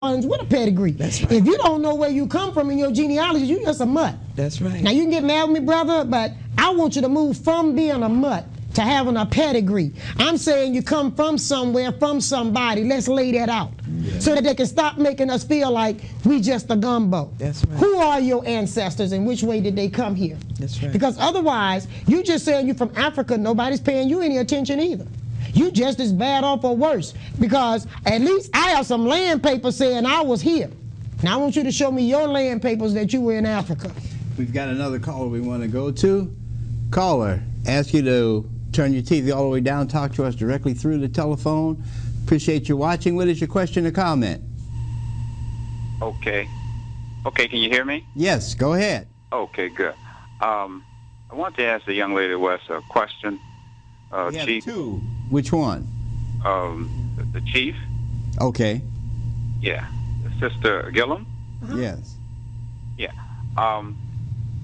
with a pedigree. That's right. If you don't know where you come from in your genealogy, you just a mutt. That's right. Now you can get mad with me, brother, but I want you to move from being a mutt to having a pedigree. I'm saying you come from somewhere, from somebody. Let's lay that out. Yeah. So that they can stop making us feel like we just a gumbo. That's right. Who are your ancestors and which way did they come here? That's right. Because otherwise, you just saying you from Africa, nobody's paying you any attention either. You just as bad off or worse, because at least I have some land papers saying I was here. Now I want you to show me your land papers that you were in Africa. We've got another caller we want to go to. Caller, ask you to turn your TV all the way down, talk to us directly through the telephone. Appreciate you watching. What is your question or comment? Okay, can you hear me? Yes, go ahead. Okay, good. I want to ask the young lady West a question. We have Chief. two. Which one? The chief. Okay. Yeah. Sister Gillum. Yes. Yeah.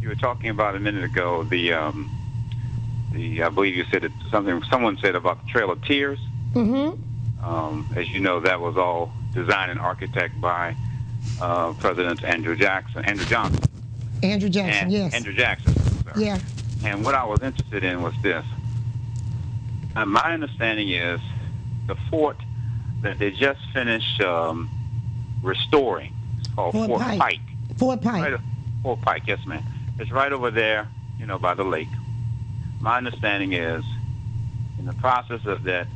You were talking about a minute ago the I believe you said it, someone said about the Trail of Tears. Mm-hmm. As you know, that was all designed and architected by President Andrew Johnson. Andrew Jackson, yes. Andrew Jackson. Sorry. Yeah. And what I was interested in was this. My understanding is the fort that they just finished restoring. It's called Fort Pike. Fort Pike. Right, Fort Pike, yes, ma'am. It's right over there, by the lake. My understanding is, in the process of that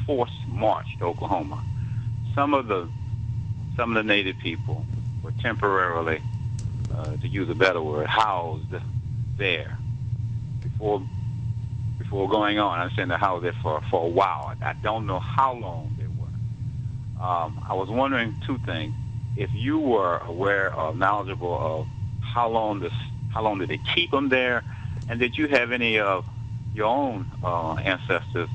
forced march to Oklahoma, some of the native people were temporarily, to use a better word, housed there before going on. I understand they're housed there for a while. I don't know how long they were. I was wondering two things. If you were aware or knowledgeable of how long did they keep them there, and did you have any of your own ancestors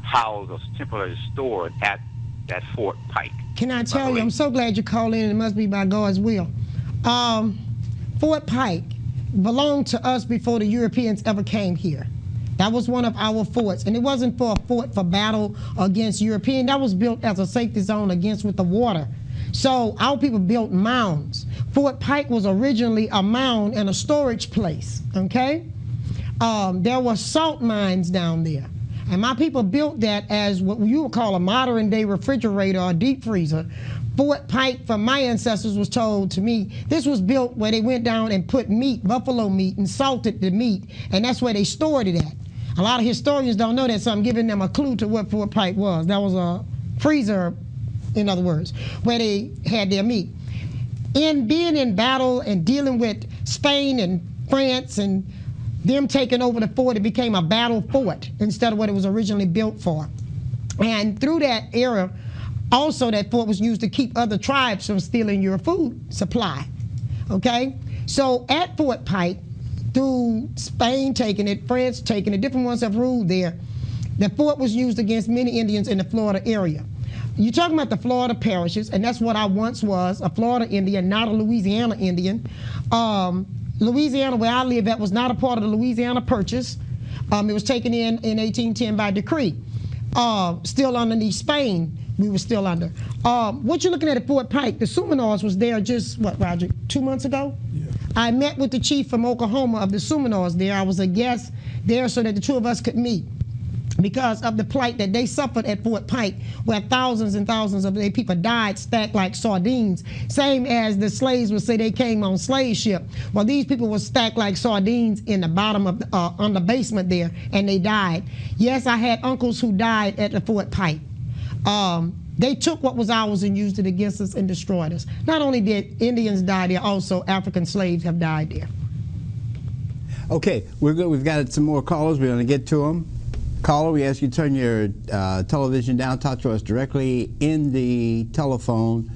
housed or temporarily stored at that Fort Pike? Can I tell you, I'm so glad you called in, and it must be by God's will. Fort Pike belonged to us before the Europeans ever came here. That was one of our forts, and it wasn't for a fort for battle against European. That was built as a safety zone against with the water. So our people built mounds. Fort Pike was originally a mound and a storage place, okay? There were salt mines down there. And my people built that as what you would call a modern day refrigerator or deep freezer. Fort Pike, from my ancestors, was told to me, this was built where they went down and put meat, buffalo meat, and salted the meat, and that's where they stored it at. A lot of historians don't know that, so I'm giving them a clue to what Fort Pike was. That was a freezer, in other words, where they had their meat. In being in battle and dealing with Spain and France and them taking over the fort, it became a battle fort instead of what it was originally built for. And through that era, also that fort was used to keep other tribes from stealing your food supply, okay? So at Fort Pike, through Spain taking it, France taking it, different ones have ruled there, the fort was used against many Indians in the Florida area. You're talking about the Florida parishes, and that's what I once was, a Florida Indian, not a Louisiana Indian. Louisiana, where I live at, was not a part of the Louisiana Purchase. It was taken in 1810 by decree. Still underneath Spain, we were still under. What you're looking at Fort Pike, the Seminoles was there just, what, Roger, 2 months ago? Yeah. I met with the chief from Oklahoma of the Seminoles there. I was a guest there so that the two of us could meet because of the plight that they suffered at Fort Pike, where thousands and thousands of their people died stacked like sardines, same as the slaves would say they came on slave ship. Well, these people were stacked like sardines in the bottom of on the basement there, and they died. Yes, I had uncles who died at the Fort Pike. They took what was ours and used it against us and destroyed us. Not only did Indians die there, also African slaves have died there. Okay, we're good. We've got some more callers. We're going to get to them. Caller, we ask you to turn your television down, talk to us directly in the telephone.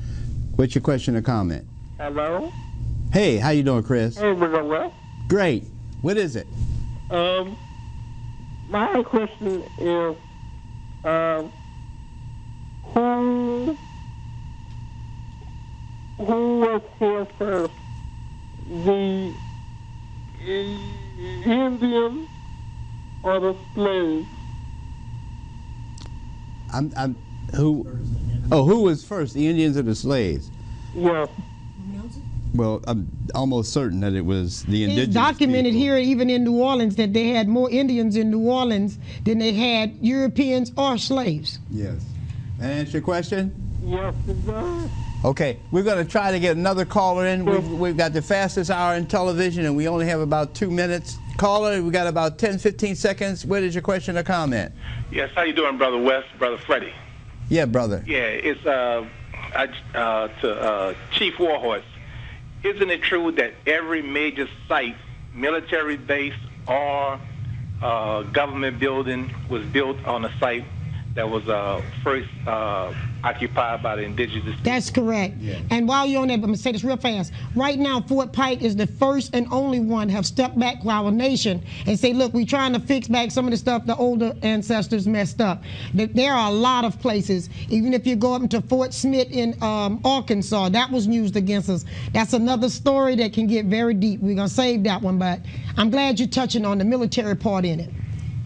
What's your question or comment? Hello? Hey, how you doing, Chris? Hey, we're going well. Great. What is it? My question is, who was here first? The Indian or the slave? Who? Oh, who was first, the Indians or the slaves? Yes. Well, I'm almost certain that it was the indigenous It's documented people. here, even in New Orleans, that they had more Indians in New Orleans than they had Europeans or slaves. Yes. That answer your question? Yes, it does. Okay, we're going to try to get another caller in. We've got the fastest hour in television, and we only have about 2 minutes. Caller, we got about 10, 15 seconds. What is your question or comment? Yes, how you doing, Brother West, Brother Freddie? Yeah, brother. Yeah, it's to Chief Warhorse. Isn't it true that every major site, military base or government building, was built on a site that was first occupied by the indigenous people? That's correct. Yeah. And while you're on that, I'm gonna say this real fast. Right now, Fort Pike is the first and only one have stepped back for our nation and say, look, we're trying to fix back some of the stuff the older ancestors messed up. There are a lot of places, even if you go up into Fort Smith in Arkansas, that was used against us. That's another story that can get very deep. We're gonna save that one, but I'm glad you're touching on the military part in it.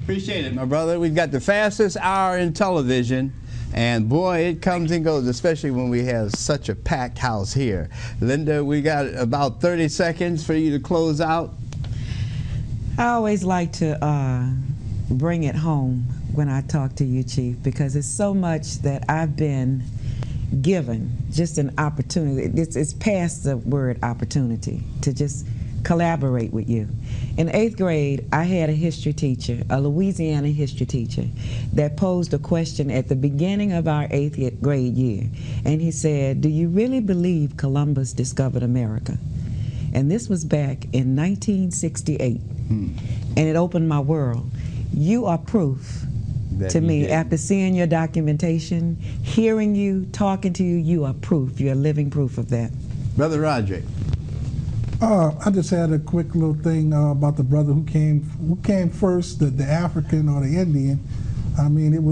Appreciate it, my brother. We've got the fastest hour in television, and boy, it comes and goes, especially when we have such a packed house here. Linda, we got about 30 seconds for you to close out. I always like to bring it home when I talk to you, Chief, because it's so much that I've been given, just an opportunity. It's past the word opportunity to just collaborate with you. In 8th grade, I had a history teacher, a Louisiana history teacher, that posed a question at the beginning of our 8th grade year. And he said, do you really believe Columbus discovered America? And this was back in 1968. And it opened my world. You are proof That to you me, did. after seeing your documentation, hearing you, talking to you, you are proof. You're living proof of that. Brother Roderick. I just had a quick little thing about the brother who came first, the African or the Indian. I mean,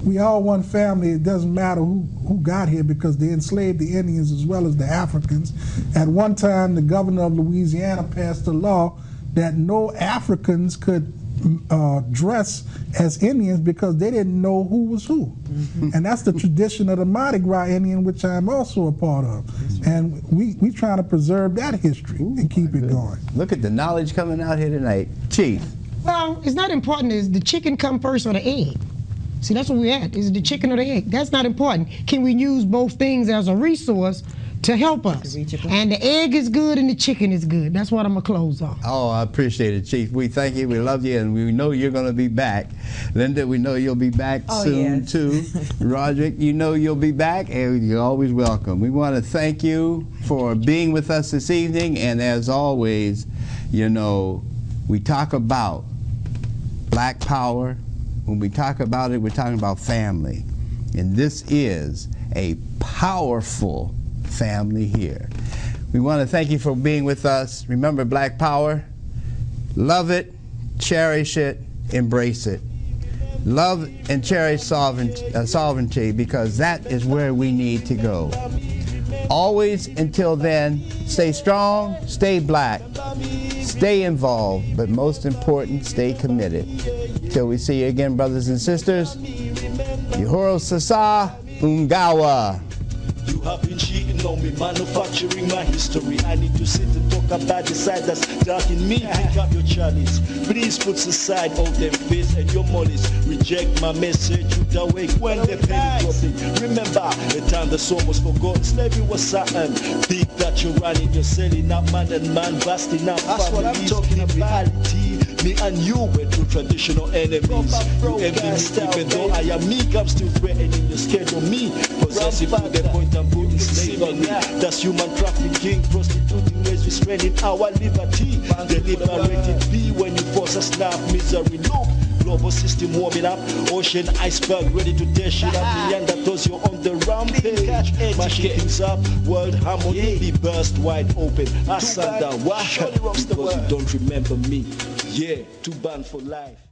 we all one family. It doesn't matter who got here because they enslaved the Indians as well as the Africans. At one time, the governor of Louisiana passed a law that no Africans could dress as Indians because they didn't know who was who. And that's the tradition of the Mardi Gras Indian, which I'm also a part of. And we trying to preserve that history and keep it going. Look at the knowledge coming out here tonight. Chief. Well, it's not important. Is the chicken come first or the egg? See, that's what we're at. Is it the chicken or the egg? That's not important. Can we use both things as a resource to help us? And the egg is good and the chicken is good. That's what I'm going to close on. Oh, I appreciate it, Chief. We thank you, we love you, and we know you're going to be back. Linda, we know you'll be back soon, yes. too. Roderick, you know you'll be back, and you're always welcome. We want to thank you for being with us this evening, and as always, you know, we talk about Black Power. When we talk about it, we're talking about family. And this is a powerful family here. We want to thank you for being with us. Remember Black Power. Love it, cherish it, embrace it. Love and cherish sovereignty because that is where we need to go. Always until then, stay strong, stay black, stay involved, but most important, stay committed. Till we see you again, brothers and sisters, Uhuru Sasa Ungawa. You have been cheating on me, manufacturing my history. I need to sit and talk about the side that's dark in me. Pick up your chalice. Please put aside all them face and your mollies. Reject my message, you awake when the penny dropping. Remember the time the song was forgotten. Slavery was something big that you're running. You're selling out man and man, busting out That's what I'm talking about. reality. Me and you were two traditional enemies. You envy me even though I am meek. I'm still threatening. You're scared of me. Possessive to the point I'm putting slavery. That's human trafficking, prostituting, ways restraining our liberty. Deliberated be when you force us now. Misery, look. Global system warming up, ocean iceberg ready to tear shit up. Neanderthals, you're on the rampage, mashing things up. World harmony be burst wide open. Asanda, why? Because you don't remember me. Yeah, too bad for life.